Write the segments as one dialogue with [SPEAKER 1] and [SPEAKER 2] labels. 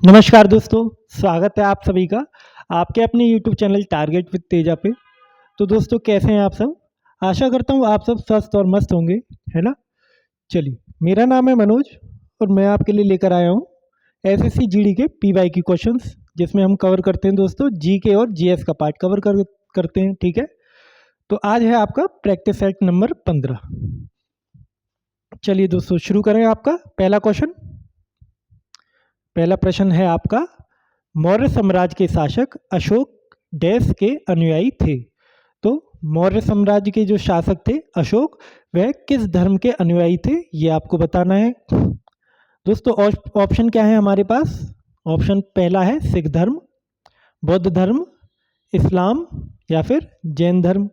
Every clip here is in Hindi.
[SPEAKER 1] नमस्कार दोस्तों, स्वागत है आप सभी का आपके अपने YouTube channel target with Teja पे। तो दोस्तों कैसे हैं आप सब? आशा करता हूँ आप सब स्वस्थ और मस्त होंगे, है ना? चलिए, मेरा नाम है मनोज और मैं आपके लिए लेकर आया हूँ एसएससी जीडी के पीवाईक्यू क्वेश्चंस, जिसमें हम कवर करते हैं दोस्तों जीके और जीएस का पार्ट करते हैं, ठीक है? तो आज है आपका प्रैक्टिस सेट नंबर 15। चलिए दोस्तों शुरू करें आपका पहला क्वेश्चन। पहला प्रश्न है आपका, मौर्य साम्राज्य के शासक अशोक डैश के अनुयायी थे। तो मौर्य साम्राज्य के जो शासक थे अशोक, वह किस धर्म के अनुयायी थे, ये आपको बताना है दोस्तों। ऑप्शन क्या है हमारे पास? ऑप्शन पहला है सिख धर्म, बौद्ध धर्म, इस्लाम या फिर जैन धर्म।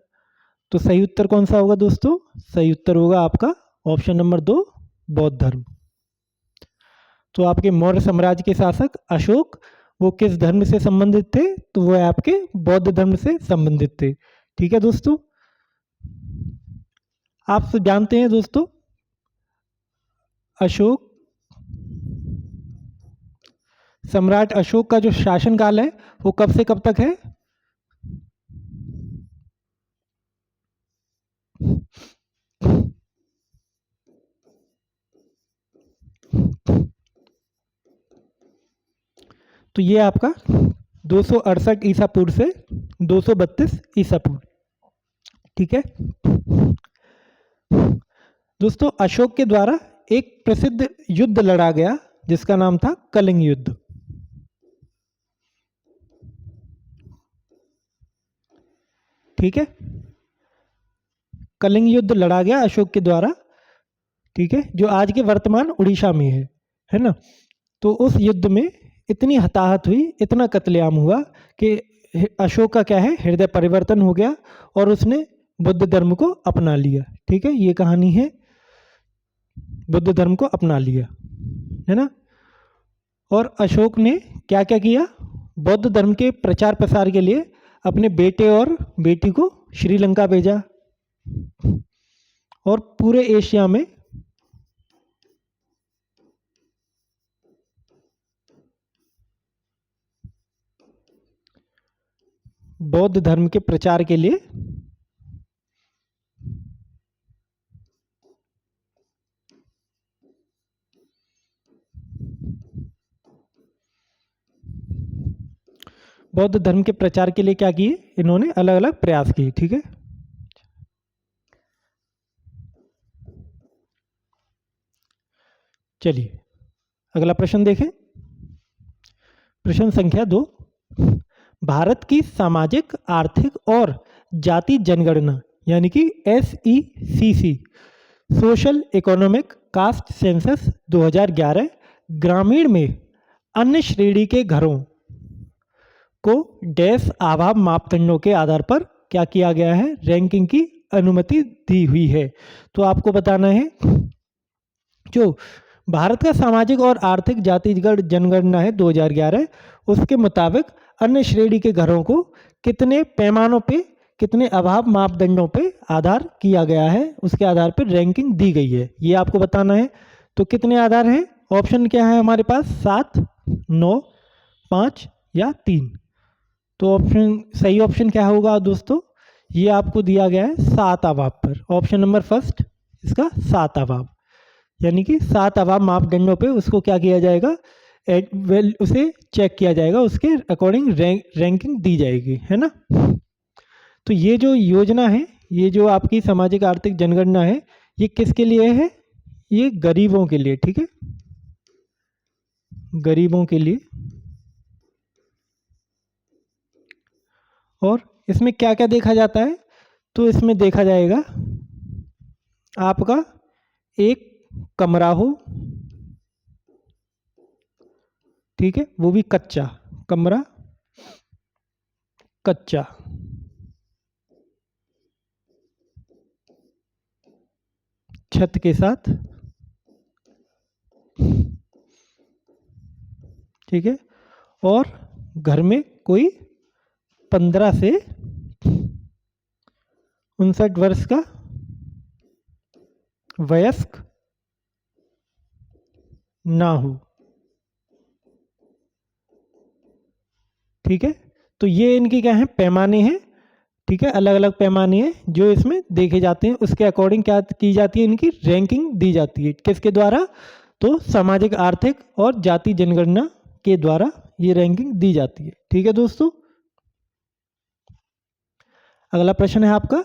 [SPEAKER 1] तो सही उत्तर कौन सा होगा दोस्तों? सही उत्तर होगा आपका ऑप्शन नंबर 2, बौद्ध धर्म। तो आपके मौर्य साम्राज्य के शासक अशोक वो किस धर्म से संबंधित थे? तो वो आपके बौद्ध धर्म से संबंधित थे, ठीक है दोस्तों। आप तो जानते हैं दोस्तों, अशोक सम्राट अशोक का जो शासनकाल है वो कब से कब तक है? तो ये आपका 268 ईसा पूर्व से 232 ईसा पूर्व, ठीक है दोस्तों। अशोक के द्वारा एक प्रसिद्ध युद्ध लड़ा गया जिसका नाम था कलिंग युद्ध, ठीक है। कलिंग युद्ध लड़ा गया अशोक के द्वारा, ठीक है, जो आज के वर्तमान उड़ीसा में है ना। तो उस युद्ध में इतनी हताहत हुई, इतना कत्लेआम हुआ कि अशोक का क्या है, हृदय परिवर्तन हो गया और उसने बुद्ध धर्म को अपना लिया, ठीक है। ये कहानी है, बुद्ध धर्म को अपना लिया, है ना। और अशोक ने क्या क्या किया? बौद्ध धर्म के प्रचार प्रसार के लिए अपने बेटे और बेटी को श्रीलंका भेजा और पूरे एशिया में बौद्ध धर्म के प्रचार के लिए बौद्ध धर्म के प्रचार के लिए क्या किए इन्होंने? अलग अलग प्रयास किए, ठीक है। चलिए अगला प्रश्न देखें। प्रश्न संख्या 2, भारत की सामाजिक, आर्थिक और जाति जनगणना यानी कि SECC social economic caste census 2011 ग्रामीण में अन्य श्रेणी के घरों को डैश आभाव मापदंडों के आधार पर क्या किया गया है? रैंकिंग की अनुमति दी हुई है। तो आपको बताना है, जो भारत का सामाजिक और आर्थिक जातिगत जनगणना है 2011, उसके मुताबिक अन्य श्रेणी के घरों को कितने पैमानों पे, कितने अभाव मापदंडों पे आधार किया गया है, उसके आधार पर रैंकिंग दी गई है, ये आपको बताना है। तो कितने आधार हैं? ऑप्शन क्या है हमारे पास? 7, 9, 5 या 3। तो ऑप्शन, सही ऑप्शन क्या होगा दोस्तों? ये आपको दिया गया है 7 अभाव पर, ऑप्शन नंबर फर्स्ट इसका 7 अभाव, यानी कि 7 अभाव मापदंडों पे उसको क्या किया जाएगा? उसे चेक किया जाएगा, उसके अकॉर्डिंग रैंकिंग दी जाएगी, है ना। तो ये जो योजना है, ये जो आपकी सामाजिक आर्थिक जनगणना है, ये किसके लिए है? ये गरीबों के लिए, ठीक है, गरीबों के लिए। और इसमें क्या क्या देखा जाता है? तो इसमें देखा जाएगा आपका एक कमरा हो, ठीक है, वो भी कच्चा कमरा, कच्चा, छत के साथ, ठीक है। और घर में कोई 15 से 59 वर्ष का वयस्क ना हो, ठीक है। तो ये इनकी क्या है, पैमाने हैं, ठीक है, अलग अलग पैमाने हैं जो इसमें देखे जाते हैं। उसके अकॉर्डिंग क्या की जाती है, इनकी रैंकिंग दी जाती है। किसके द्वारा, तो सामाजिक आर्थिक और जाति जनगणना के द्वारा ये रैंकिंग दी जाती है। ठीक है दोस्तों। अगला प्रश्न है आपका,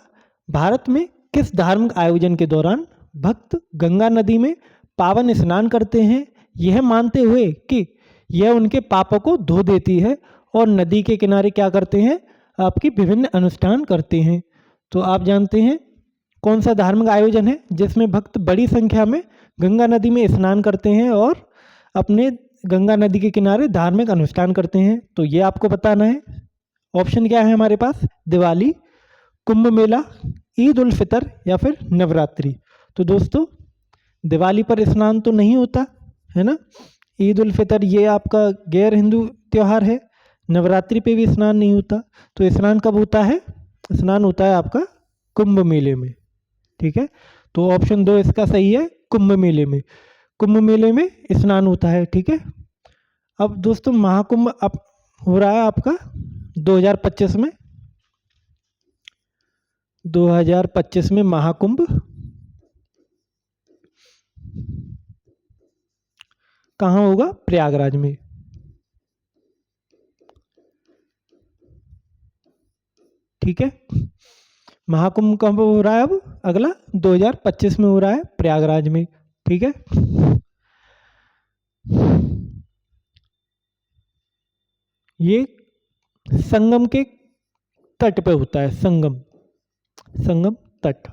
[SPEAKER 1] भारत में किस धार्मिक आयोजन के दौरान भक्त गंगा नदी में पावन स्नान करते हैं, यह मानते हुए कि यह उनके पापों को धो देती है, और नदी के किनारे क्या करते हैं, आपकी विभिन्न अनुष्ठान करते हैं। तो आप जानते हैं कौन सा धार्मिक आयोजन है जिसमें भक्त बड़ी संख्या में गंगा नदी में स्नान करते हैं और अपने गंगा नदी के किनारे धार्मिक अनुष्ठान करते हैं। तो ये आपको बताना है। ऑप्शन क्या है हमारे पास, दिवाली, कुंभ मेला, ईद उल फितर या फिर नवरात्रि। तो दोस्तों दिवाली पर स्नान तो नहीं होता है ना, ईद उल फितर ये आपका गैर हिंदू त्यौहार है, नवरात्रि पे भी स्नान नहीं होता। तो स्नान कब होता है, स्नान होता है आपका कुंभ मेले में। ठीक है, तो ऑप्शन 2 इसका सही है, कुंभ मेले में। कुंभ मेले में स्नान होता है। ठीक है। अब दोस्तों महाकुंभ अब हो रहा है आपका 2025 में, 2025 में महाकुंभ कहाँ होगा, प्रयागराज में। ठीक है, महाकुंभ कब हो रहा है, अब अगला 2025 में हो रहा है प्रयागराज में। ठीक है। ये संगम के तट पे होता है, संगम, संगम तट।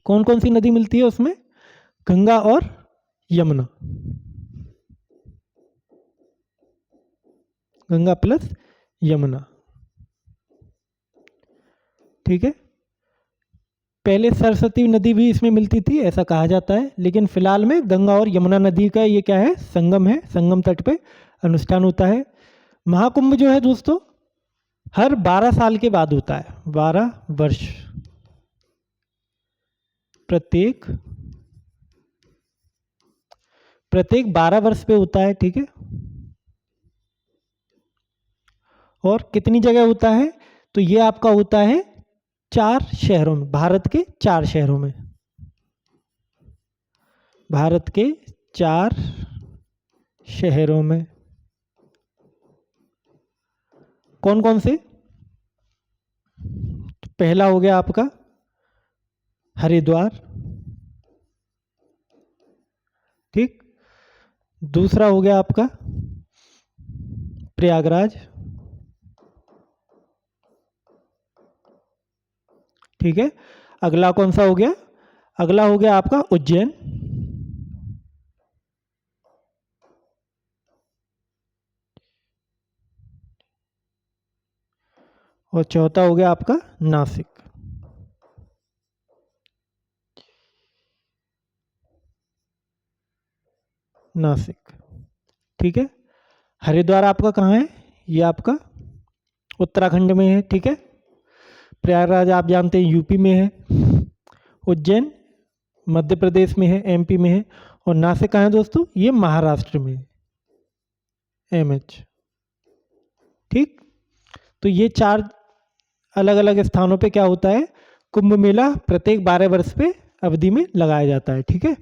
[SPEAKER 1] कौन कौन सी नदी मिलती है उसमें, गंगा और यमुना, गंगा प्लस यमुना। ठीक है, पहले सरस्वती नदी भी इसमें मिलती थी ऐसा कहा जाता है, लेकिन फिलहाल में गंगा और यमुना नदी का ये क्या है, संगम है, संगम तट पे अनुष्ठान होता है। महाकुंभ जो है दोस्तों हर 12 साल के बाद होता है, 12 वर्ष, प्रत्येक 12 वर्ष पे होता है। ठीक है, और कितनी जगह होता है, तो ये आपका होता है 4 शहरों में, भारत के 4 शहरों में, भारत के 4 शहरों में। कौन कौन से, तो पहला हो गया आपका हरिद्वार, ठीक, दूसरा हो गया आपका प्रयागराज, ठीक है, अगला कौन सा हो गया, अगला हो गया आपका उज्जैन, और चौथा हो गया आपका नासिक। नासिक, ठीक है। हरिद्वार आपका कहाँ है, ये आपका उत्तराखंड में है। ठीक है, प्रयागराज आप जानते हैं यूपी में है, उज्जैन मध्य प्रदेश में है, एमपी में है, और नासिक कहाँ है दोस्तों, ये महाराष्ट्र में है, एमएच। ठीक, तो ये 4 अलग अलग स्थानों पे क्या होता है, कुंभ मेला प्रत्येक 12 वर्ष पे अवधि में लगाया जाता है। ठीक है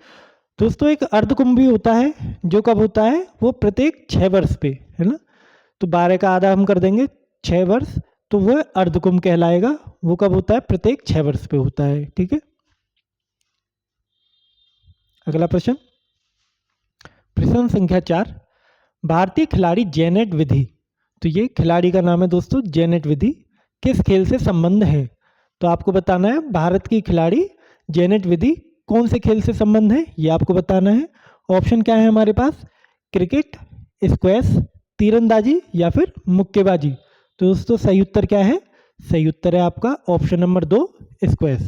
[SPEAKER 1] दोस्तों, एक अर्ध कुंभ भी होता है जो कब होता है, वो प्रत्येक 6 वर्ष पे, है ना। तो 12 का आधा हम कर देंगे 6 वर्ष, तो वह अर्ध कुंभ कहलाएगा। वो कब होता है, प्रत्येक 6 वर्ष पे होता है। ठीक है, अगला प्रश्न, प्रश्न संख्या 4, भारतीय खिलाड़ी जेनेट विधि, तो ये खिलाड़ी का नाम है दोस्तों, जेनेट विधि किस खेल से संबंध है। तो आपको बताना है भारत की खिलाड़ी जेनेट विधि कौन से खेल से संबंध है, ये आपको बताना है। ऑप्शन क्या है हमारे पास, क्रिकेट, स्क्वैश, तीरंदाजी या फिर मुक्केबाजी। तो दोस्तों सही उत्तर क्या है, सही उत्तर है आपका ऑप्शन नंबर 2, स्क्वैश।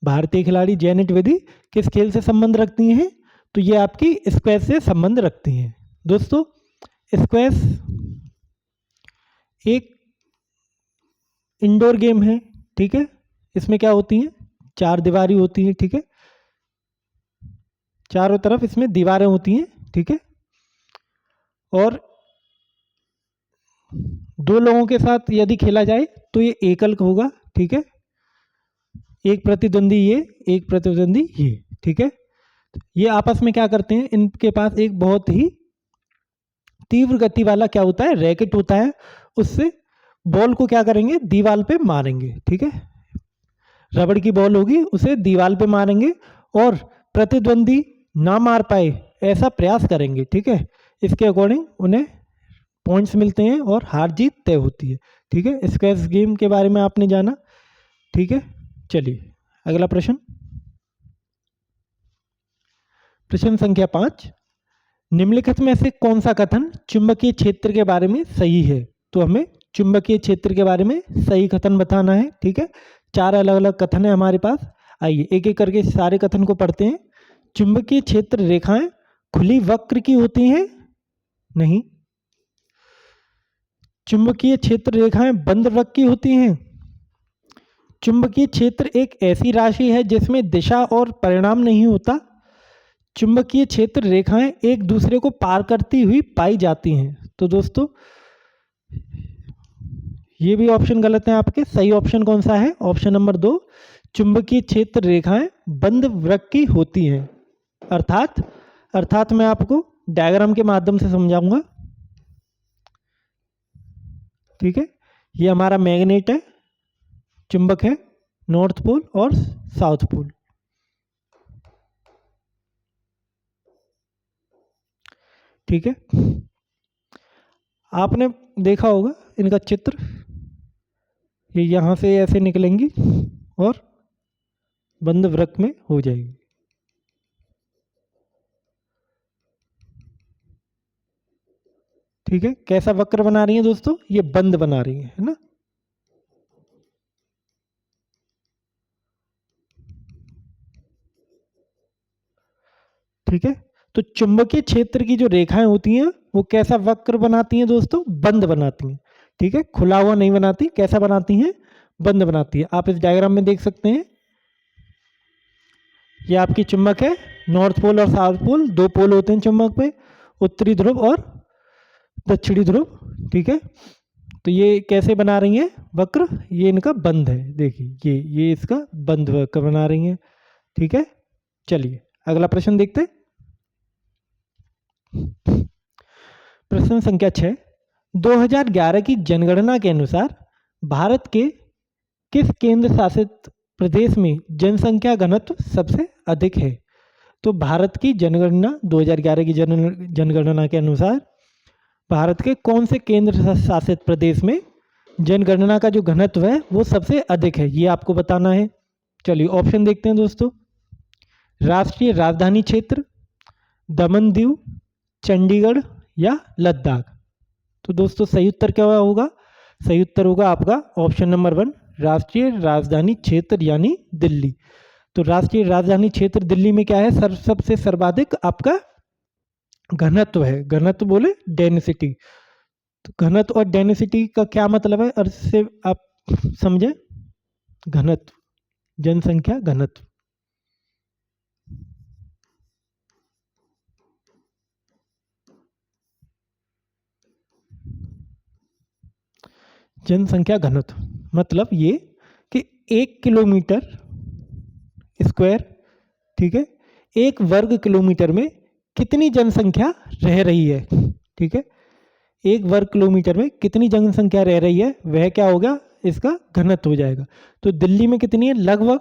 [SPEAKER 1] भारतीय खिलाड़ी जेनेट विधि किस खेल से संबंध रखती हैं, तो ये आपकी स्क्वैश से संबंध रखती हैं। दोस्तों स्क्वैश एक इंडोर गेम है। ठीक है, इसमें क्या होती है, 4 दीवारी होती है। ठीक है, चारों तरफ इसमें दीवारें होती हैं। ठीक है, और दो लोगों के साथ यदि खेला जाए तो ये एकल होगा, ठीक है। एक प्रतिद्वंदी ये, एक प्रतिद्वंदी ये, ठीक है। ये आपस में क्या करते हैं, इनके पास एक बहुत ही तीव्र गति वाला क्या होता है, रैकेट होता है। उससे बॉल को क्या करेंगे, दीवार पे मारेंगे, ठीक है। रबड़ की बॉल होगी, उसे दीवार पे मारेंगे और प्रतिद्वंदी ना मार पाए ऐसा प्रयास करेंगे, ठीक है। इसके अकॉर्डिंग उन्हें पॉइंट्स मिलते हैं और हार जीत तय होती है, ठीक है। स्क्वैश गेम के बारे में आपने जाना, ठीक है। चलिए अगला प्रश्न, प्रश्न संख्या 5, निम्नलिखित में से कौन सा कथन चुंबकीय क्षेत्र के बारे में सही है। तो हमें चुंबकीय क्षेत्र के बारे में सही कथन बताना है, ठीक है। 4 अलग अलग कथन है हमारे पास, आइए एक एक करके सारे कथन को पढ़ते हैं। चुंबकीय क्षेत्र रेखाएं खुली वक्र की होती हैं, नहीं। चुंबकीय क्षेत्र रेखाएं बंद वक्र की होती हैं। चुंबकीय क्षेत्र एक ऐसी राशि है जिसमें दिशा और परिणाम नहीं होता। चुंबकीय क्षेत्र रेखाएं एक दूसरे को पार करती हुई पाई जाती हैं। तो दोस्तों ये भी ऑप्शन गलत है आपके, सही ऑप्शन कौन सा है, ऑप्शन नंबर 2, चुंबकीय क्षेत्र रेखाएं बंद वक्र की होती हैं। अर्थात मैं आपको डायग्राम के माध्यम से समझाऊंगा, ठीक है। ये हमारा मैग्नेट है, चुंबक है, नॉर्थ पोल और साउथ पोल, ठीक है। आपने देखा होगा इनका चित्र, ये यहां से ऐसे निकलेंगी और बंद वृत्त में हो जाएगी, ठीक है। कैसा वक्र बना रही है दोस्तों, ये बंद बना रही है ना। ठीक है, तो चुंबकीय क्षेत्र की जो रेखाएं होती हैं वो कैसा वक्र बनाती हैं दोस्तों, बंद बनाती हैं, ठीक है। खुला हुआ नहीं बनाती, कैसा बनाती हैं, बंद बनाती है। आप इस डायग्राम में देख सकते हैं, ये आपकी चुंबक है, नॉर्थ पोल और साउथ पोल, 2 पोल होते हैं चुंबक पे, उत्तरी ध्रुव और दक्षिणी ध्रुव, ठीक है। तो ये कैसे बना रही हैं वक्र, ये इनका बंद है, देखिए ये इसका बंद वक्र बना रही हैं, ठीक है। चलिए अगला प्रश्न देखते हैं, प्रश्न संख्या 6, 2011 की जनगणना के अनुसार भारत के किस केंद्र शासित प्रदेश में जनसंख्या घनत्व सबसे अधिक है। तो भारत की जनगणना 2011 की जनगणना के अनुसार भारत के कौन से केंद्र शासित प्रदेश में जनगणना का जो घनत्व है वो सबसे अधिक है, ये आपको बताना है। चलिए ऑप्शन देखते हैं दोस्तों, राष्ट्रीय राजधानी क्षेत्र, दमन दीव, चंडीगढ़ या लद्दाख। तो दोस्तों सही उत्तर क्या होगा, सही उत्तर होगा आपका ऑप्शन नंबर 1, राष्ट्रीय राजधानी क्षेत्र यानी दिल्ली। तो राष्ट्रीय राजधानी क्षेत्र दिल्ली में क्या है, सबसे सर्वाधिक आपका घनत्व है। घनत्व बोले डेंसिटी, तो घनत्व और डेंसिटी का क्या मतलब है, और इससे आप समझे, घनत्व, जनसंख्या घनत्व, जनसंख्या घनत्व मतलब ये कि 1 किलोमीटर स्क्वायर, ठीक है, 1 वर्ग किलोमीटर में कितनी जनसंख्या रह रही है, ठीक है। 1 वर्ग किलोमीटर में कितनी जनसंख्या रह रही है वह क्या होगा, इसका घनत्व हो जाएगा। तो दिल्ली में कितनी है, लगभग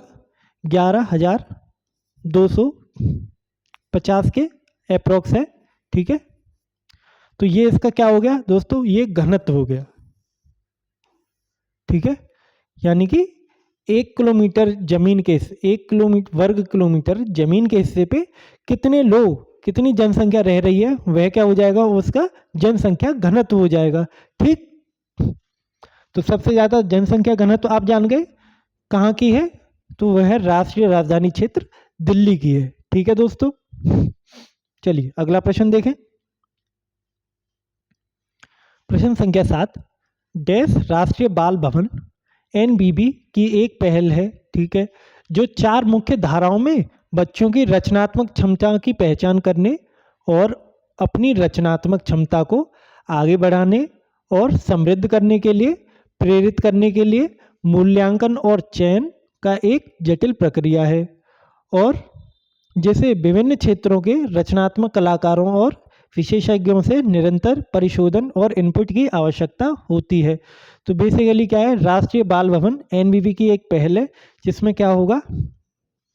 [SPEAKER 1] 11,250 के अप्रोक्स है, ठीक है। तो ये इसका क्या हो गया दोस्तों, ये घनत्व हो गया, ठीक है। यानी कि 1 किलोमीटर जमीन के, 1 किलोमीटर वर्ग किलोमीटर जमीन के हिस्से पे कितने लोग, कितनी जनसंख्या रह रही है वह क्या हो जाएगा, उसका जनसंख्या घनत्व हो जाएगा, ठीक। तो सबसे ज्यादा जनसंख्या घनत्व आप जान गए कहाँ की है, तो वह है राष्ट्रीय राजधानी क्षेत्र दिल्ली की है, ठीक है दोस्तों। चलिए अगला प्रश्न देखें, प्रश्न संख्या 7, डैश राष्ट्रीय बाल भवन एनबीबी की एक पहल है, ठीक है, जो 4 मुख्य धाराओं में बच्चों की रचनात्मक क्षमता की पहचान करने और अपनी रचनात्मक क्षमता को आगे बढ़ाने और समृद्ध करने के लिए, प्रेरित करने के लिए मूल्यांकन और चयन का एक जटिल प्रक्रिया है, और जिसे विभिन्न क्षेत्रों के रचनात्मक कलाकारों और विशेषज्ञों से निरंतर परिशोधन और इनपुट की आवश्यकता होती है। तो बेसिकली क्या है, राष्ट्रीय बाल भवन एनबीबी की एक पहल है, जिसमें क्या होगा,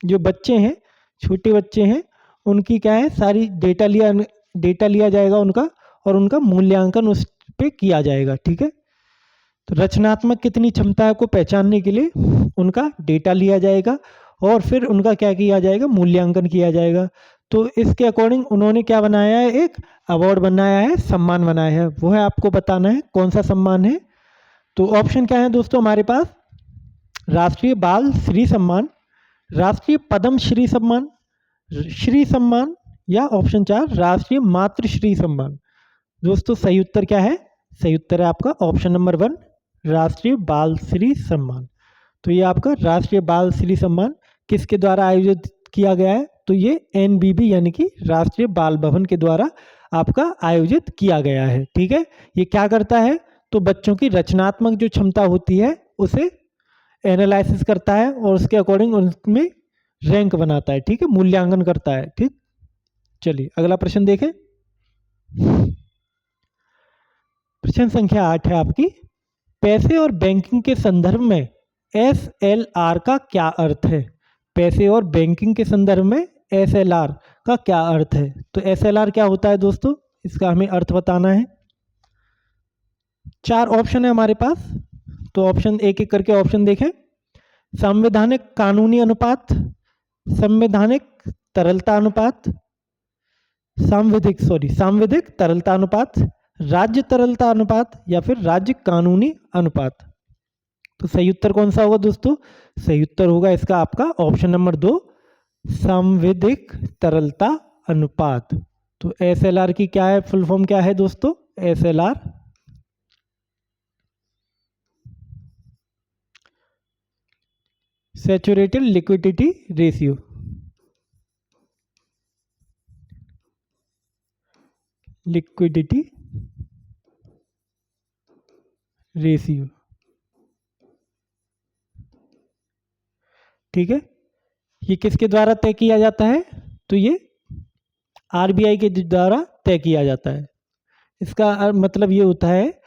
[SPEAKER 1] जो बच्चे हैं, छोटे बच्चे हैं, उनकी क्या है, सारी डेटा लिया जाएगा उनका, और उनका मूल्यांकन उस पे किया जाएगा। ठीक है, तो रचनात्मक कितनी क्षमता है को पहचानने के लिए उनका डेटा लिया जाएगा, और फिर उनका क्या किया जाएगा, मूल्यांकन किया जाएगा। तो इसके अकॉर्डिंग उन्होंने क्या बनाया है, एक अवार्ड बनाया है, सम्मान बनाया है, वो है आपको बताना है कौन सा सम्मान है। तो ऑप्शन क्या है दोस्तों हमारे पास, राष्ट्रीय बाल श्री सम्मान, राष्ट्रीय पद्म श्री सम्मान, या ऑप्शन 4 राष्ट्रीय मातृश्री सम्मान। दोस्तों सही उत्तर क्या है, सही उत्तर है आपका ऑप्शन नंबर 1 राष्ट्रीय बाल श्री सम्मान। तो ये आपका राष्ट्रीय बाल श्री सम्मान किसके द्वारा आयोजित किया गया है, तो ये एनबीबी यानी कि राष्ट्रीय बाल भवन के द्वारा आपका आयोजित किया गया है। ठीक है, ये क्या करता है, तो बच्चों की रचनात्मक जो क्षमता होती है उसे एनालिसिस करता है और उसके अकॉर्डिंग उनमें रैंक बनाता है। ठीक है, मूल्यांकन करता है। ठीक, चलिए अगला प्रश्न देखें। प्रश्न संख्या 8 है आपकी, पैसे और बैंकिंग के संदर्भ में SLR का क्या अर्थ है। पैसे और बैंकिंग के संदर्भ में SLR का क्या अर्थ है। तो SLR क्या होता है दोस्तों, इसका हमें अर्थ बताना है। 4 ऑप्शन है हमारे पास, तो ऑप्शन एक एक करके ऑप्शन देखें। संवैधानिक कानूनी अनुपात, संवैधानिक तरलता अनुपात, सांविधिक तरलता अनुपात, राज्य तरलता अनुपात, या फिर राज्य कानूनी अनुपात। तो सही उत्तर कौन सा होगा दोस्तों, सही उत्तर होगा इसका आपका ऑप्शन नंबर 2 सांविधिक तरलता अनुपात। तो SLR की क्या है, फुल फॉर्म क्या है दोस्तों, SLR saturated liquidity ratio. Liquidity ratio. ठीक है, ये किसके द्वारा तय किया जाता है, तो ये RBI के द्वारा तय किया जाता है। इसका मतलब ये होता है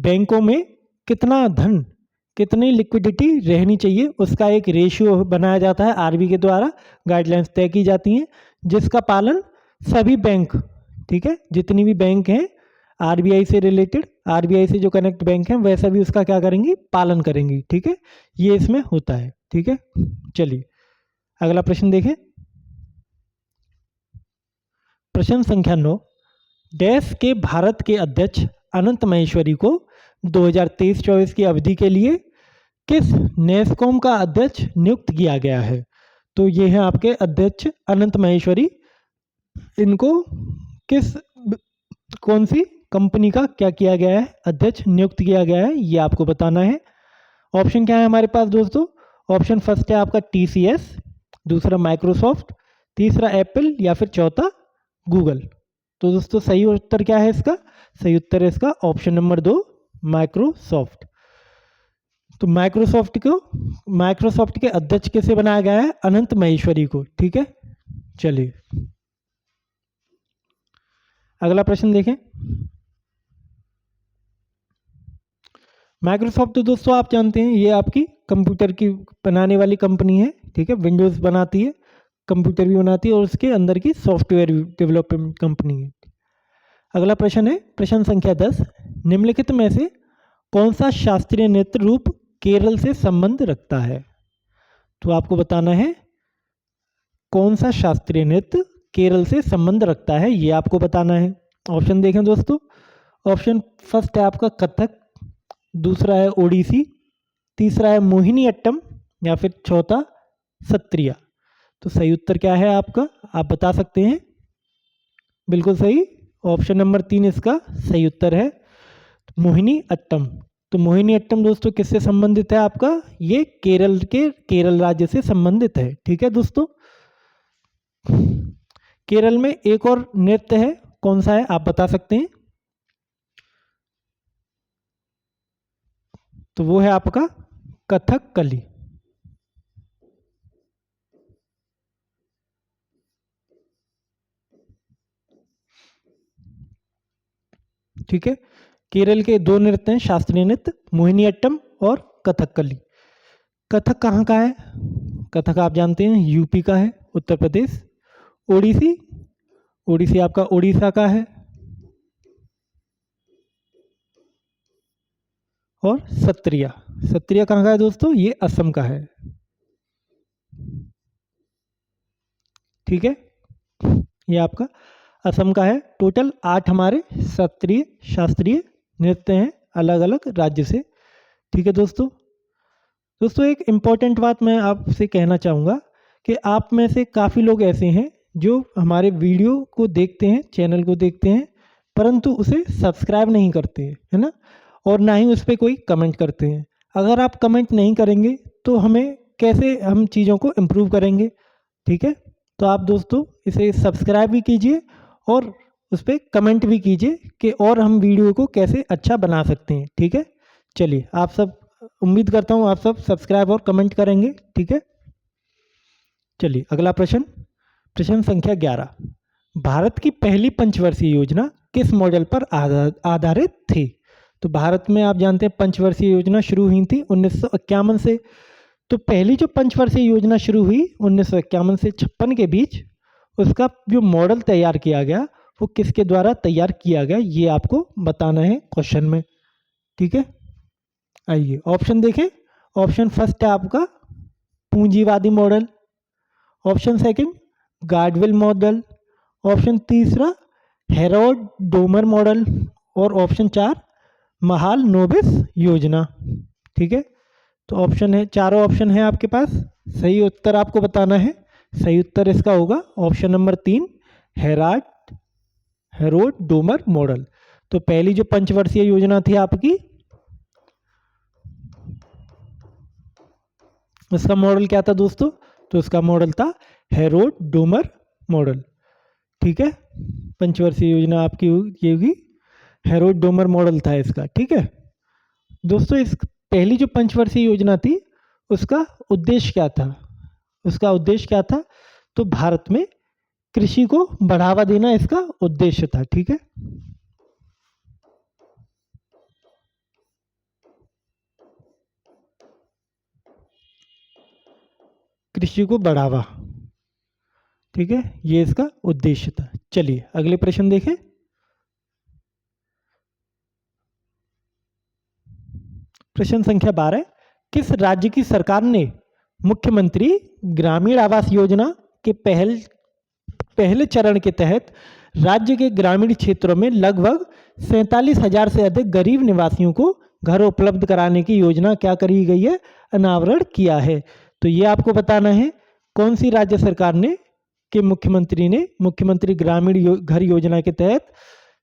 [SPEAKER 1] बैंकों में कितना धन, कितनी लिक्विडिटी रहनी चाहिए, उसका एक रेशियो बनाया जाता है, RBI के द्वारा गाइडलाइंस तय की जाती हैं, जिसका पालन सभी बैंक, ठीक है, जितनी भी बैंक हैं RBI से रिलेटेड, RBI से जो कनेक्ट बैंक हैं वैसा भी उसका क्या करेंगी, पालन करेंगी। ठीक है, ये इसमें होता है। ठीक है, चलिए अगला प्रश्न देखें। प्रश्न संख्या 9, डैश के भारत के अध्यक्ष अनंत महेश्वरी को 2023-24 की अवधि के लिए किस नेस्कॉम का अध्यक्ष नियुक्त किया गया है। तो ये है आपके अध्यक्ष अनंत महेश्वरी, इनको किस कौन सी कंपनी का क्या किया गया है, अध्यक्ष नियुक्त किया गया है, ये आपको बताना है। ऑप्शन क्या है हमारे पास दोस्तों, ऑप्शन फर्स्ट है आपका TCS, दूसरा माइक्रोसॉफ्ट, तीसरा एप्पल, या फिर चौथा गूगल। तो दोस्तों सही उत्तर क्या है इसका, सही उत्तर है इसका ऑप्शन नंबर 2 माइक्रोसॉफ्ट। तो माइक्रोसॉफ्ट के अध्यक्ष कैसे बनाया गया है, अनंत महेश्वरी को। ठीक है, चलिए अगला प्रश्न देखें। माइक्रोसॉफ्ट तो दोस्तों आप जानते हैं ये आपकी कंप्यूटर की बनाने वाली कंपनी है। ठीक है, विंडोज़ बनाती है, कंप्यूटर भी बनाती है, और उसके अंदर की सॉफ्टवेयर डेवलपमेंट कंपनी है। अगला प्रश्न है प्रश्न संख्या 10, निम्नलिखित में से कौन सा शास्त्रीय नृत्य रूप केरल से संबंध रखता है। तो आपको बताना है कौन सा शास्त्रीय नृत्य केरल से संबंध रखता है, ये आपको बताना है। ऑप्शन देखें दोस्तों, ऑप्शन फर्स्ट है आपका कथक, दूसरा है ओडिसी, तीसरा है मोहिनी अट्टम, या फिर चौथा सत्रिया। तो सही उत्तर क्या है आपका, आप बता सकते हैं। बिल्कुल सही, ऑप्शन नंबर 3 इसका सही उत्तर है, मोहिनी अट्टम। तो मोहिनी अट्टम दोस्तों किससे संबंधित है आपका, ये केरल राज्य से संबंधित है। ठीक है दोस्तों, केरल में एक और नृत्य है, कौन सा है आप बता सकते हैं। तो वो है आपका कथकली। ठीक है, केरल के दो नृत्य हैं शास्त्रीय नृत्य, मोहिनीअट्टम और कथकली। कथक कहाँ का है? कथक आप जानते हैं यूपी का है, उत्तर प्रदेश। ओडिसी, ओडिसी आपका उड़ीसा का है। और सत्रिया, सत्रिया कहाँ का है दोस्तों? ये असम का है। ठीक है, ये आपका असम का है। टोटल 8 हमारे सत्रीय शास्त्रीय नृत्य हैं अलग अलग राज्य से। ठीक है दोस्तों, दोस्तों एक इम्पॉर्टेंट बात मैं आपसे कहना चाहूँगा कि आप में से काफ़ी लोग ऐसे हैं जो हमारे वीडियो को देखते हैं, चैनल को देखते हैं, परंतु उसे सब्सक्राइब नहीं करते हैं, है ना, और ना ही उस पर कोई कमेंट करते हैं। अगर आप कमेंट नहीं करेंगे तो हमें कैसे हम चीज़ों को इम्प्रूव करेंगे? ठीक है, तो आप दोस्तों इसे सब्सक्राइब भी कीजिए और उस पर कमेंट भी कीजिए कि और हम वीडियो को कैसे अच्छा बना सकते हैं। ठीक है, चलिए आप सब, उम्मीद करता हूँ आप सब सब्सक्राइब और कमेंट करेंगे। ठीक है, चलिए अगला प्रश्न, प्रश्न संख्या 11। भारत की पहली पंचवर्षीय योजना किस मॉडल पर आधारित थी? तो भारत में आप जानते हैं पंचवर्षीय योजना शुरू हुई थी 1951 से। तो पहली जो पंचवर्षीय योजना शुरू हुई 1951 से 56 के बीच, उसका जो मॉडल तैयार किया गया वो किसके द्वारा तैयार किया गया, ये आपको बताना है क्वेश्चन में। ठीक है, आइए ऑप्शन देखें। ऑप्शन फर्स्ट है आपका पूंजीवादी मॉडल, ऑप्शन सेकंड गार्डवेल मॉडल, ऑप्शन तीसरा हेरोड डोमर मॉडल और ऑप्शन 4 महालनोबिस योजना। ठीक है, तो ऑप्शन है, चारों ऑप्शन है आपके पास, सही उत्तर आपको बताना है। सही उत्तर इसका होगा option number 3 Herod Domar model. तो पहली जो पंचवर्षीय योजना थी आपकी, उसका मॉडल क्या था दोस्तों? तो उसका मॉडल था हेरोड डोमर मॉडल। ठीक है, पंचवर्षीय योजना आपकी ये होगी, हेरोड डोमर मॉडल था इसका। ठीक है दोस्तों, इस पहली जो पंचवर्षीय योजना थी उसका उद्देश्य क्या था? उसका उद्देश्य क्या था? तो भारत में कृषि को बढ़ावा देना इसका उद्देश्य था। ठीक है, कृषि को बढ़ावा, ठीक है, ये इसका उद्देश्य था। चलिए अगले प्रश्न देखें। प्रश्न संख्या 12, किस राज्य की सरकार ने मुख्यमंत्री ग्रामीण आवास योजना के पहले चरण के तहत राज्य के ग्रामीण क्षेत्रों में लगभग 47,000 से अधिक गरीब निवासियों को घर उपलब्ध कराने की योजना क्या करी गई है, अनावरण किया है? तो ये आपको बताना है कौन सी राज्य सरकार ने कि मुख्यमंत्री ने मुख्यमंत्री ग्रामीण घर योजना के तहत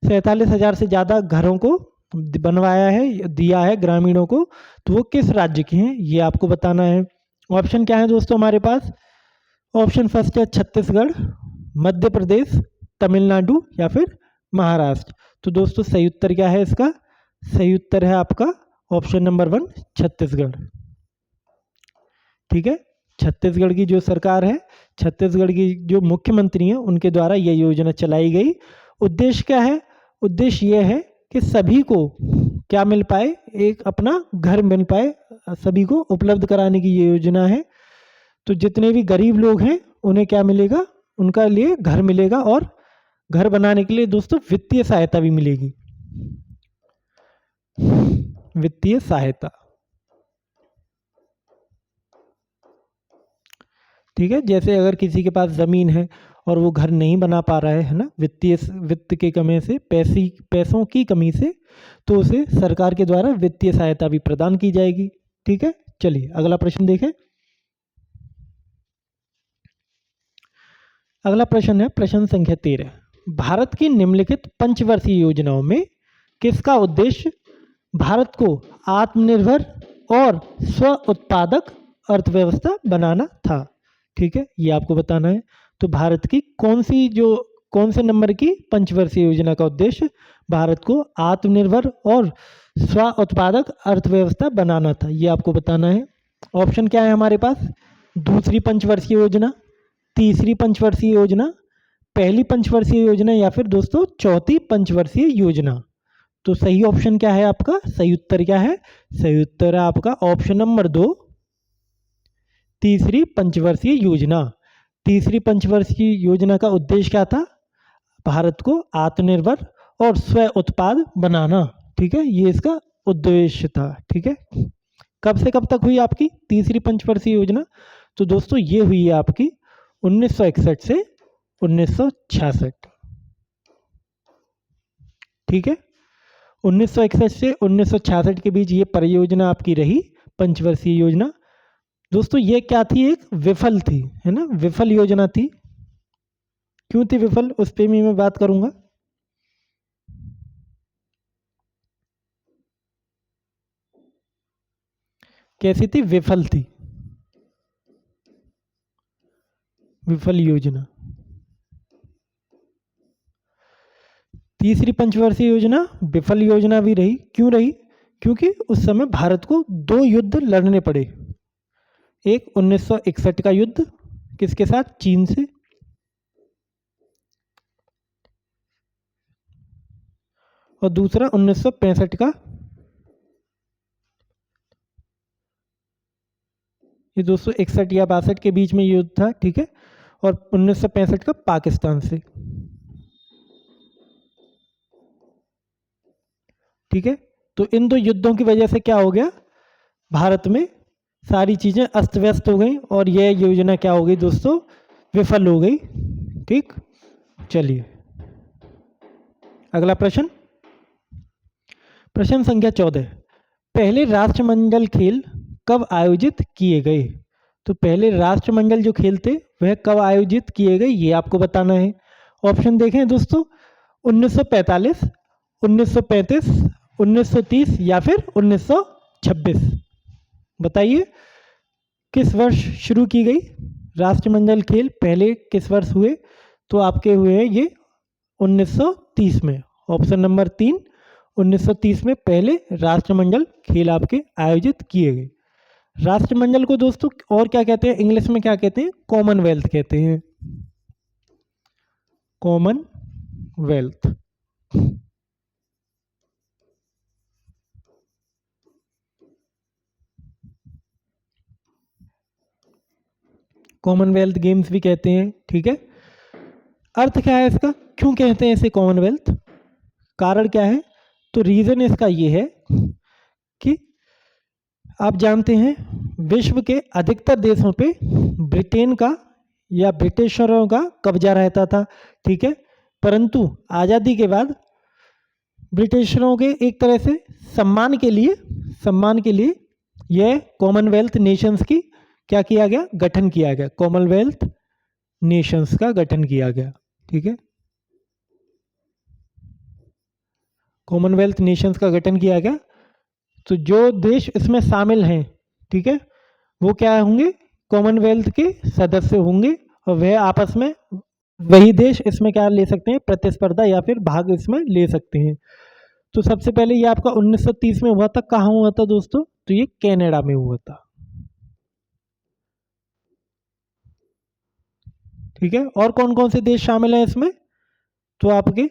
[SPEAKER 1] 47,000 से ज़्यादा घरों को बनवाया है, दिया है ग्रामीणों को। तो वो किस राज्य के हैं ये आपको बताना है। ऑप्शन क्या है दोस्तों हमारे पास? ऑप्शन फर्स्ट है छत्तीसगढ़, मध्य प्रदेश, तमिलनाडु या फिर महाराष्ट्र। तो दोस्तों सही उत्तर क्या है इसका? सही उत्तर है आपका ऑप्शन नंबर 1 छत्तीसगढ़। ठीक है, छत्तीसगढ़ की जो सरकार है, छत्तीसगढ़ की जो मुख्यमंत्री हैं उनके द्वारा यह योजना चलाई गई। उद्देश्य क्या है? उद्देश्य यह है कि सभी को क्या मिल पाए, एक अपना घर मिल पाए, सभी को उपलब्ध कराने की ये योजना है। तो जितने भी गरीब लोग हैं उन्हें क्या मिलेगा, उनका लिए घर मिलेगा और घर बनाने के लिए दोस्तों वित्तीय सहायता भी मिलेगी, वित्तीय सहायता। ठीक है, जैसे अगर किसी के पास ज़मीन है और वो घर नहीं बना पा रहा है ना, वित्त के कमी से, पैसों की कमी से, तो उसे सरकार के द्वारा वित्तीय सहायता भी प्रदान की जाएगी। ठीक है, चलिए अगला प्रश्न देखें। अगला प्रश्न है प्रश्न संख्या 13, भारत की निम्नलिखित पंचवर्षीय योजनाओं में किसका उद्देश्य भारत को आत्मनिर्भर और स्व उत्पादक अर्थव्यवस्था बनाना था? ठीक है, ये आपको बताना है। तो भारत की कौन से नंबर की पंचवर्षीय योजना का उद्देश्य भारत को आत्मनिर्भर और स्व उत्पादक अर्थव्यवस्था बनाना था, ये आपको बताना है। ऑप्शन क्या है हमारे पास? दूसरी पंचवर्षीय योजना, तीसरी पंचवर्षीय योजना, पहली पंचवर्षीय योजना या फिर दोस्तों चौथी पंचवर्षीय योजना। तो सही ऑप्शन क्या है आपका? सही उत्तर क्या है? सही उत्तर है आपका ऑप्शन नंबर 2, तीसरी पंचवर्षीय योजना। तीसरी पंचवर्षीय योजना का उद्देश्य क्या था? भारत को आत्मनिर्भर और स्व उत्पाद बनाना। ठीक है, ये इसका उद्देश्य था। ठीक है, कब से कब तक हुई आपकी तीसरी पंचवर्षीय योजना? तो दोस्तों ये हुई है आपकी 1961 से 1966। ठीक है, 1961 से 1966 के बीच ये परियोजना आपकी रही, पंचवर्षीय योजना। दोस्तों ये क्या थी? एक विफल थी, है ना, विफल योजना थी। क्यों थी विफल, उस पे भी मैं बात करूंगा। कैसी थी? विफल थी, विफल योजना। तीसरी पंचवर्षीय योजना विफल योजना भी रही। क्यों रही? क्योंकि उस समय भारत को 2 युद्ध लड़ने पड़े। एक 1961 का युद्ध, किसके साथ? चीन से, और दूसरा 1965 का, ये 261 या 62 के बीच में युद्ध था। ठीक है, और 1965 का पाकिस्तान से। ठीक है, तो इन 2 युद्धों की वजह से क्या हो गया? भारत में सारी चीजें अस्त व्यस्त हो गई और यह योजना क्या हो गई दोस्तों? विफल हो गई। ठीक, चलिए अगला प्रश्न, प्रश्न संख्या 14। पहले राष्ट्रमंडल खेल कब आयोजित किए गए? तो पहले राष्ट्रमंडल जो खेल थे वह कब आयोजित किए गए, ये आपको बताना है। ऑप्शन देखें दोस्तों, 1945, 1935, 1930 या फिर 1926। बताइए किस वर्ष शुरू की गई राष्ट्रमंडल खेल, पहले किस वर्ष हुए? तो आपके हुए हैं ये 1930 में। ऑप्शन नंबर 3, 1930 में पहले राष्ट्रमंडल खेल आपके आयोजित किए गए। राष्ट्रमंडल को दोस्तों और क्या कहते हैं? इंग्लिश में क्या कहते हैं? कॉमनवेल्थ कहते हैं, कॉमनवेल्थ। कॉमनवेल्थ गेम्स भी कहते हैं। ठीक है, अर्थ क्या है इसका? क्यों कहते हैं इसे कॉमनवेल्थ? कारण क्या है? तो रीजन इसका ये है कि आप जानते हैं विश्व के अधिकतर देशों पे ब्रिटेन का या ब्रिटिशरों का कब्जा रहता था। ठीक है, परंतु आज़ादी के बाद ब्रिटिशरों के एक तरह से सम्मान के लिए यह कॉमनवेल्थ नेशंस की क्या किया गया? गठन किया गया, कॉमनवेल्थ नेशंस का गठन किया गया। ठीक है, कॉमनवेल्थ नेशंस का गठन किया गया। तो जो देश इसमें शामिल हैं, ठीक है, वो क्या होंगे? कॉमनवेल्थ के सदस्य होंगे और वह आपस में, वही देश इसमें क्या ले सकते हैं? प्रतिस्पर्धा या फिर भाग इसमें ले सकते हैं। तो सबसे पहले ये आपका 1930 में हुआ था। कहाँ हुआ था दोस्तों? तो ये कनाडा में हुआ था। ठीक है, और कौन कौन से देश शामिल हैं इसमें? तो आपके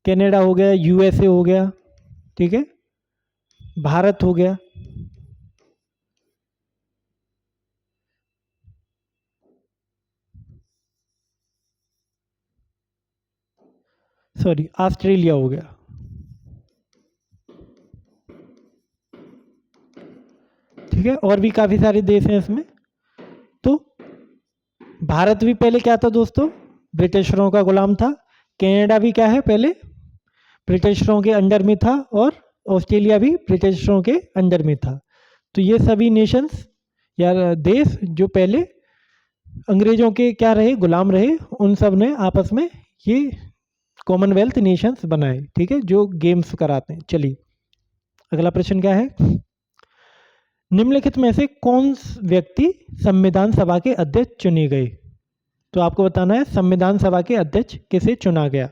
[SPEAKER 1] कनाडा हो गया, यूएसए हो गया, ठीक है, भारत हो गया, सॉरी ऑस्ट्रेलिया हो गया। ठीक है, और भी काफी सारे देश हैं इसमें। तो भारत भी पहले क्या था दोस्तों? ब्रिटिशरों का गुलाम था। कनाडा भी क्या है? पहले ब्रिटिशरों के अंडर में था, और ऑस्ट्रेलिया भी ब्रिटिशरों के अंडर में था। तो ये सभी नेशंस या देश जो पहले अंग्रेजों के क्या रहे? गुलाम रहे, उन सब ने आपस में ये कॉमनवेल्थ नेशंस बनाए। ठीक है, जो गेम्स कराते हैं। चलिए अगला प्रश्न क्या है? निम्नलिखित में से कौन व्यक्ति संविधान सभा के अध्यक्ष चुने गए? तो आपको बताना है संविधान सभा के अध्यक्ष किसे चुना गया।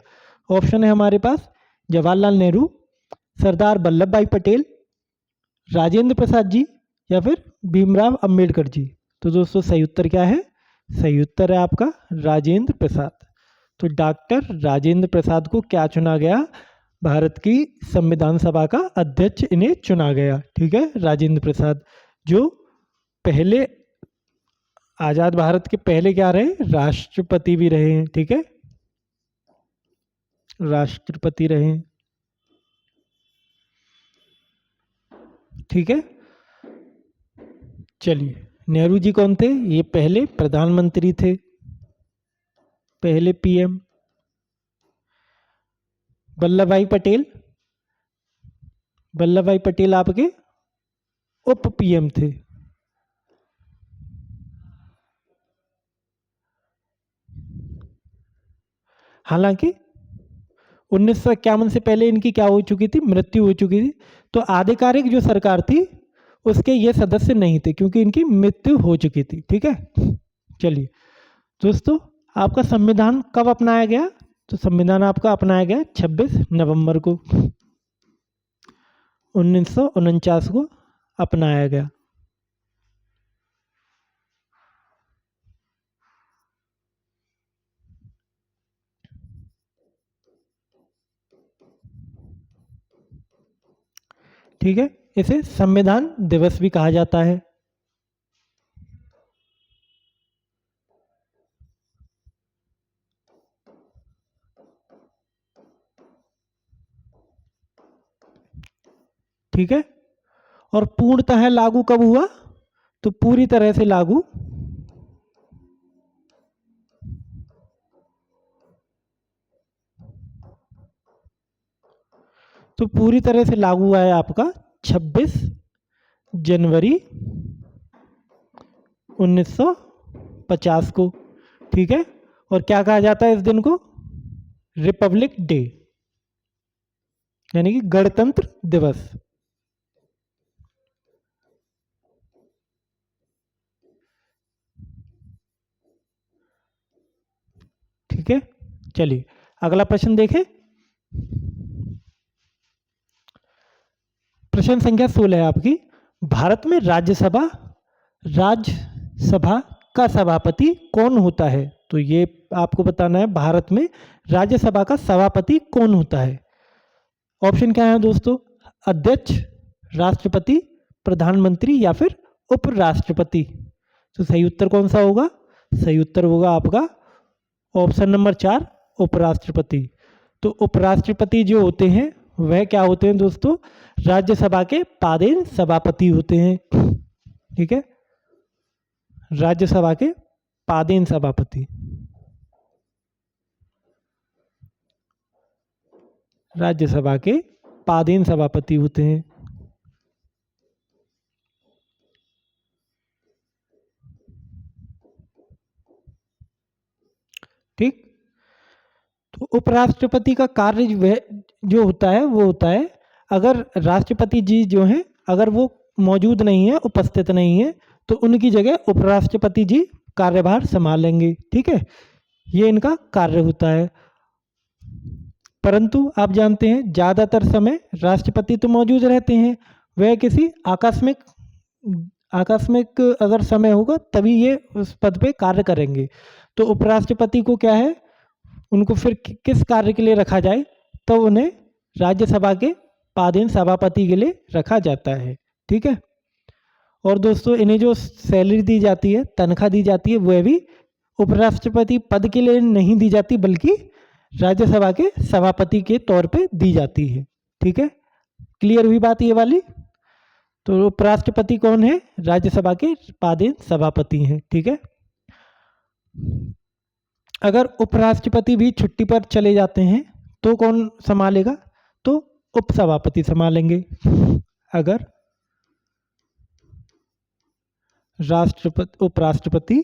[SPEAKER 1] ऑप्शन है हमारे पास जवाहरलाल नेहरू, सरदार वल्लभ भाई पटेल, राजेंद्र प्रसाद जी या फिर भीमराव अंबेडकर जी। तो दोस्तों सही उत्तर क्या है? सही उत्तर है आपका राजेंद्र प्रसाद। तो डॉक्टर राजेंद्र प्रसाद को क्या चुना गया? भारत की संविधान सभा का अध्यक्ष इन्हें चुना गया। ठीक है, राजेंद्र प्रसाद जो पहले आजाद भारत के पहले क्या रहे? राष्ट्रपति भी रहे हैं। ठीक है, राष्ट्रपति रहे हैं। ठीक है, चलिए नेहरू जी कौन थे? ये पहले प्रधानमंत्री थे, पहले पीएम। वल्लभ भाई पटेल, वल्लभ भाई पटेल आपके उप पीएम थे। हालांकि 1951 से पहले इनकी क्या हो चुकी थी? मृत्यु हो चुकी थी। तो आधिकारिक जो सरकार थी उसके ये सदस्य नहीं थे क्योंकि इनकी मृत्यु हो चुकी थी। ठीक है, चलिए दोस्तों, आपका संविधान कब अपनाया गया? तो संविधान आपका अपनाया गया 26 नवंबर को 1949 को अपनाया गया। ठीक है, इसे संविधान दिवस भी कहा जाता है। ठीक है, और पूर्णतः लागू कब हुआ? तो पूरी तरह से लागू तो पूरी तरह से लागू हुआ है आपका 26 जनवरी 1950 को। ठीक है, और क्या कहा जाता है इस दिन को? रिपब्लिक डे, यानी कि गणतंत्र दिवस। ठीक है, चलिए अगला प्रश्न देखें। प्रश्न संख्या 16 है आपकी। भारत में राज्यसभा का सभापति कौन होता है? तो ये आपको बताना है, भारत में राज्यसभा का सभापति कौन होता है? ऑप्शन क्या है दोस्तों? अध्यक्ष, राष्ट्रपति, प्रधानमंत्री या फिर उपराष्ट्रपति। तो सही उत्तर कौन सा होगा? सही उत्तर होगा आपका ऑप्शन नंबर 4, उपराष्ट्रपति। तो उपराष्ट्रपति जो होते हैं वह क्या होते हैं दोस्तों? राज्यसभा के पादेन सभापति होते हैं। ठीक है, राज्यसभा के पादेन सभापति, राज्यसभा के पादेन सभापति होते हैं। ठीक, तो उपराष्ट्रपति का कार्य वह जो होता है वो होता है, अगर राष्ट्रपति जी जो हैं अगर वो मौजूद नहीं है, उपस्थित नहीं है, तो उनकी जगह उपराष्ट्रपति जी कार्यभार संभालेंगे। ठीक है, ये इनका कार्य होता है। परंतु आप जानते हैं ज़्यादातर समय राष्ट्रपति तो मौजूद रहते हैं, वह किसी आकस्मिक अगर समय होगा तभी ये उस पद पे कार्य करेंगे। तो उपराष्ट्रपति को क्या है, उनको फिर किस कार्य के लिए रखा जाए? तो उन्हें राज्यसभा के पादेन सभापति के लिए रखा जाता है। ठीक है, और दोस्तों इन्हें जो सैलरी दी जाती है, तनख्वाह दी जाती है, वह भी उपराष्ट्रपति पद के लिए नहीं दी जाती बल्कि राज्यसभा के सभापति के तौर पे दी जाती है। ठीक है, क्लियर हुई बात ये वाली? तो उपराष्ट्रपति कौन है? राज्यसभा के पादेन सभापति हैं। ठीक है, अगर उपराष्ट्रपति भी छुट्टी पर चले जाते हैं तो कौन संभालेगा? तो उपसभापति संभालेंगे। अगर उपराष्ट्रपति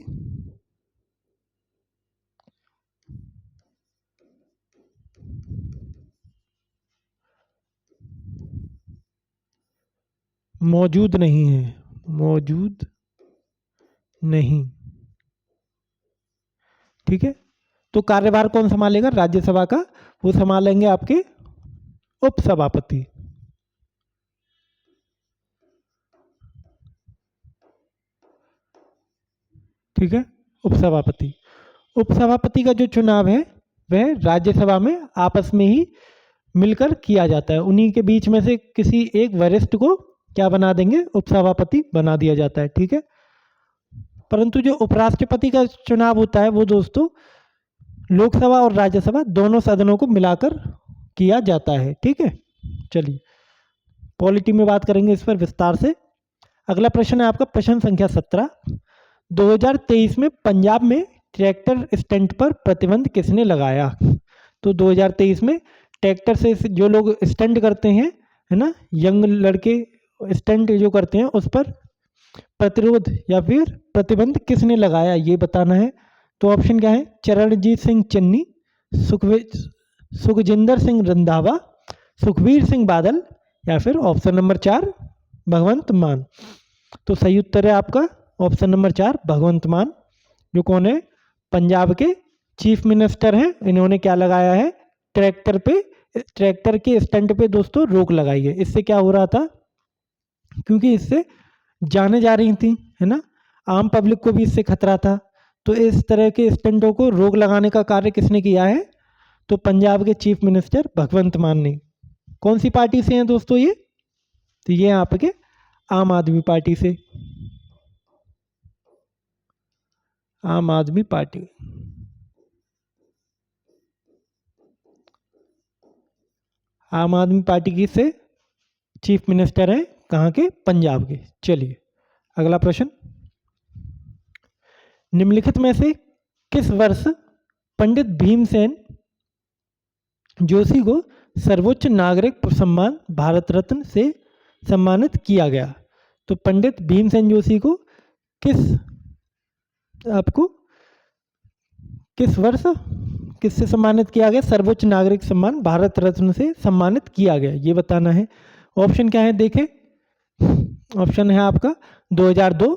[SPEAKER 1] मौजूद नहीं है, मौजूद नहीं, ठीक है, तो कार्यभार कौन संभालेगा? राज्यसभा का वो संभालेंगे आपके उपसभापति। ठीक है, उपसभापति। उपसभापति का जो चुनाव है वह राज्यसभा में आपस में ही मिलकर किया जाता है। उन्हीं के बीच में से किसी एक वरिष्ठ को क्या बना देंगे, उपसभापति बना दिया जाता है। ठीक है, परंतु जो उपराष्ट्रपति का चुनाव होता है वो दोस्तों लोकसभा और राज्यसभा दोनों सदनों को मिलाकर किया जाता है। ठीक है, चलिए पॉलिटी में बात करेंगे इस पर विस्तार से। अगला प्रश्न है आपका प्रश्न संख्या 17। 2023 में पंजाब में ट्रैक्टर स्टंट पर प्रतिबंध किसने लगाया? तो 2023 में ट्रैक्टर से जो लोग स्टंट करते हैं, है ना, यंग लड़के स्टंट जो करते हैं, उस पर प्रतिरोध या फिर प्रतिबंध किसने लगाया, ये बताना है। तो ऑप्शन क्या है? चरणजीत सिंह चन्नी, सुखजिंदर सिंह रंधावा, सुखबीर सिंह बादल, या फिर ऑप्शन नंबर 4 भगवंत मान। तो सही उत्तर है आपका ऑप्शन नंबर 4 भगवंत मान, जो कौन है? पंजाब के चीफ मिनिस्टर हैं। इन्होंने क्या लगाया है? ट्रैक्टर के स्टंट पे दोस्तों रोक लगाई है। इससे क्या हो रहा था? क्योंकि इससे जाने जा रही थी, है ना, आम पब्लिक को भी इससे खतरा था। तो इस तरह के स्टंटों को रोक लगाने का कार्य किसने किया है? तो पंजाब के चीफ मिनिस्टर भगवंत मान ने। कौन सी पार्टी से हैं दोस्तों ये? तो ये आपके आम आदमी पार्टी से, आम आदमी पार्टी। आम आदमी पार्टी की से चीफ मिनिस्टर हैं, कहाँ के? पंजाब के। चलिए अगला प्रश्न। निम्नलिखित में से किस वर्ष पंडित भीमसेन जोशी को सर्वोच्च नागरिक सम्मान भारत रत्न से सम्मानित किया गया? तो पंडित भीमसेन जोशी को किस वर्ष किससे सम्मानित किया गया? सर्वोच्च नागरिक सम्मान भारत रत्न से सम्मानित किया गया, ये बताना है। ऑप्शन क्या है देखें। ऑप्शन है आपका 2002,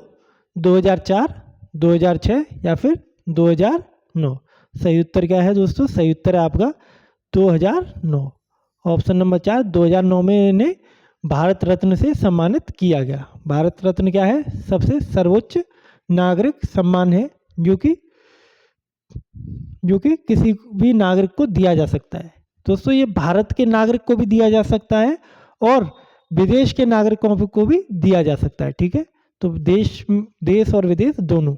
[SPEAKER 1] 2004, 2006 या फिर 2009। सही उत्तर क्या है दोस्तों? सही उत्तर है आपका 2009। ऑप्शन नंबर 4 2009 में इन्हें भारत रत्न से सम्मानित किया गया। भारत रत्न क्या है? सबसे सर्वोच्च नागरिक सम्मान है, जो कि किसी भी नागरिक को दिया जा सकता है। दोस्तों ये भारत के नागरिक को भी दिया जा सकता है और विदेश के नागरिकों को भी दिया जा सकता है। ठीक है, तो देश और विदेश दोनों।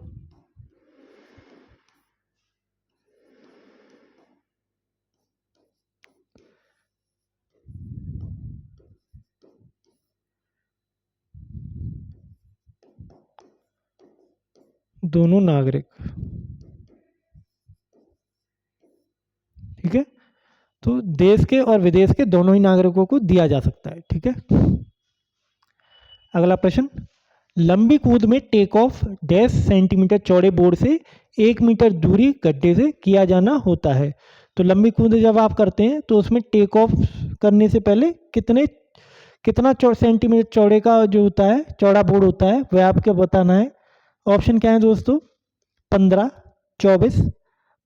[SPEAKER 1] दोनों नागरिक। ठीक है, तो देश के और विदेश के दोनों ही नागरिकों को दिया जा सकता है। ठीक है, अगला प्रश्न। लंबी कूद में टेक ऑफ 10 सेंटीमीटर चौड़े बोर्ड से 1 मीटर दूरी गड्ढे से किया जाना होता है। तो लंबी कूद जब आप करते हैं तो उसमें टेक ऑफ करने से पहले कितना सेंटीमीटर चौड़े का जो होता है, चौड़ा बोर्ड होता है, वह आपको बताना है। ऑप्शन क्या है दोस्तों? 15, 24,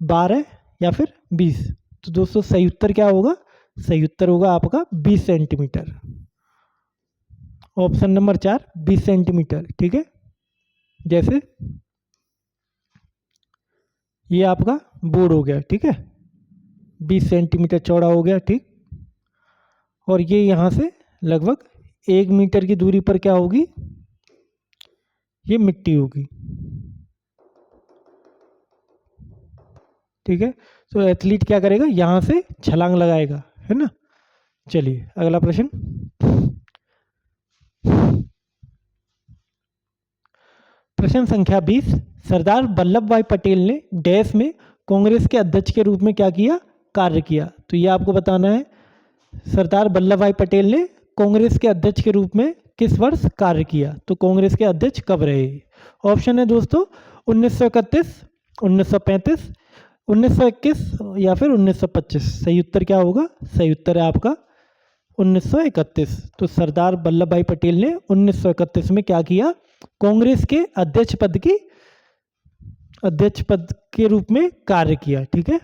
[SPEAKER 1] 12 या फिर 20। तो दोस्तों सही उत्तर क्या होगा? सही उत्तर होगा आपका 20 सेंटीमीटर। Option number 4 20 centimetre. ठीक है, जैसे ये आपका बोर्ड हो गया। ठीक है, 20 सेंटीमीटर चौड़ा हो गया। ठीक, और ये यहाँ से लगभग 1 मीटर की दूरी पर क्या होगी? ये मिट्टी होगी। ठीक है, तो एथलीट क्या करेगा? यहाँ से छलांग लगाएगा, है ना। चलिए अगला प्रश्न। प्रश्न संख्या 20। सरदार वल्लभ भाई पटेल ने डैश में कांग्रेस के अध्यक्ष के रूप में क्या किया? कार्य किया। तो ये आपको बताना है। सरदार वल्लभ भाई पटेल ने कांग्रेस के अध्यक्ष के रूप में किस वर्ष कार्य किया? तो कांग्रेस के अध्यक्ष कब रहे? ऑप्शन है दोस्तों 1931, 1935, 1921 या फिर 1925। सही उत्तर क्या होगा? सही उत्तर है आपका 1931। तो सरदार वल्लभ भाई पटेल ने 1931 में क्या किया? कांग्रेस के अध्यक्ष पद के रूप में कार्य किया। ठीक है,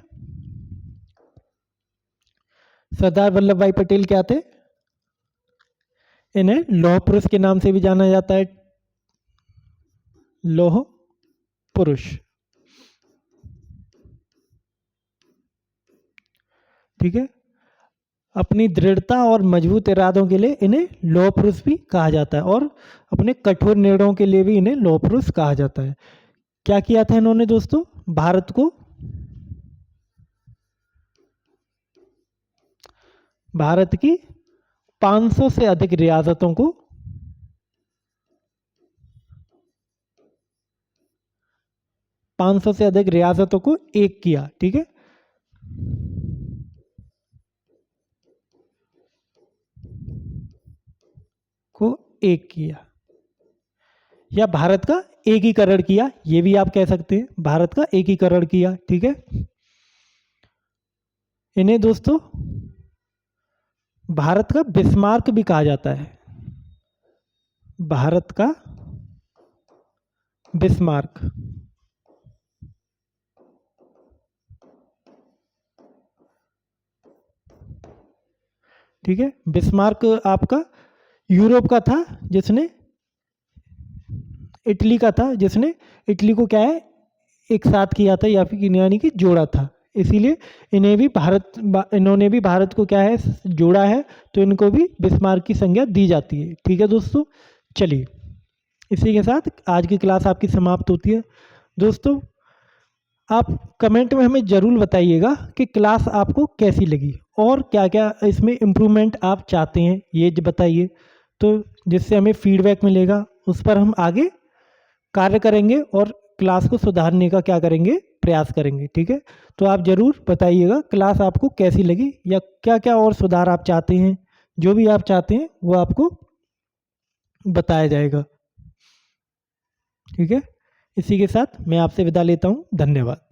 [SPEAKER 1] सरदार वल्लभ भाई पटेल क्या थे? इन्हें लौह पुरुष के नाम से भी जाना जाता है। लौह पुरुष, ठीक है। अपनी दृढ़ता और मजबूत इरादों के लिए इन्हें लौह पुरुष भी कहा जाता है, और अपने कठोर निर्णयों के लिए भी इन्हें लौह पुरुष कहा जाता है। क्या किया था इन्होंने दोस्तों? भारत की 500 से अधिक रियासतों को 500 से अधिक रियासतों को एक किया, ठीक है। को एक किया, या भारत का एकीकरण किया, ये भी आप कह सकते हैं, भारत का एकीकरण किया, ठीक है। इन्हें दोस्तों भारत का बिस्मार्क भी कहा जाता है, भारत का बिस्मार्क, ठीक है। बिस्मार्क आपका यूरोप का था, जिसने इटली का था, जिसने इटली को क्या है एक साथ किया था, या फिर यानी कि जोड़ा था। इसीलिए इन्होंने भी भारत को क्या है जोड़ा है, तो इनको भी बिस्मार्क की संज्ञा दी जाती है, ठीक है दोस्तों। चलिए, इसी के साथ आज की क्लास आपकी समाप्त होती है। दोस्तों, आप कमेंट में हमें ज़रूर बताइएगा कि क्लास आपको कैसी लगी, और क्या क्या इसमें इम्प्रूवमेंट आप चाहते हैं, ये बताइए। तो जिससे हमें फीडबैक मिलेगा, उस पर हम आगे कार्य करेंगे और क्लास को सुधारने का क्या करेंगे, प्रयास करेंगे, ठीक है। तो आप ज़रूर बताइएगा क्लास आपको कैसी लगी, या क्या क्या और सुधार आप चाहते हैं। जो भी आप चाहते हैं वो आपको बताया जाएगा, ठीक है। इसी के साथ मैं आपसे विदा लेता हूँ। धन्यवाद।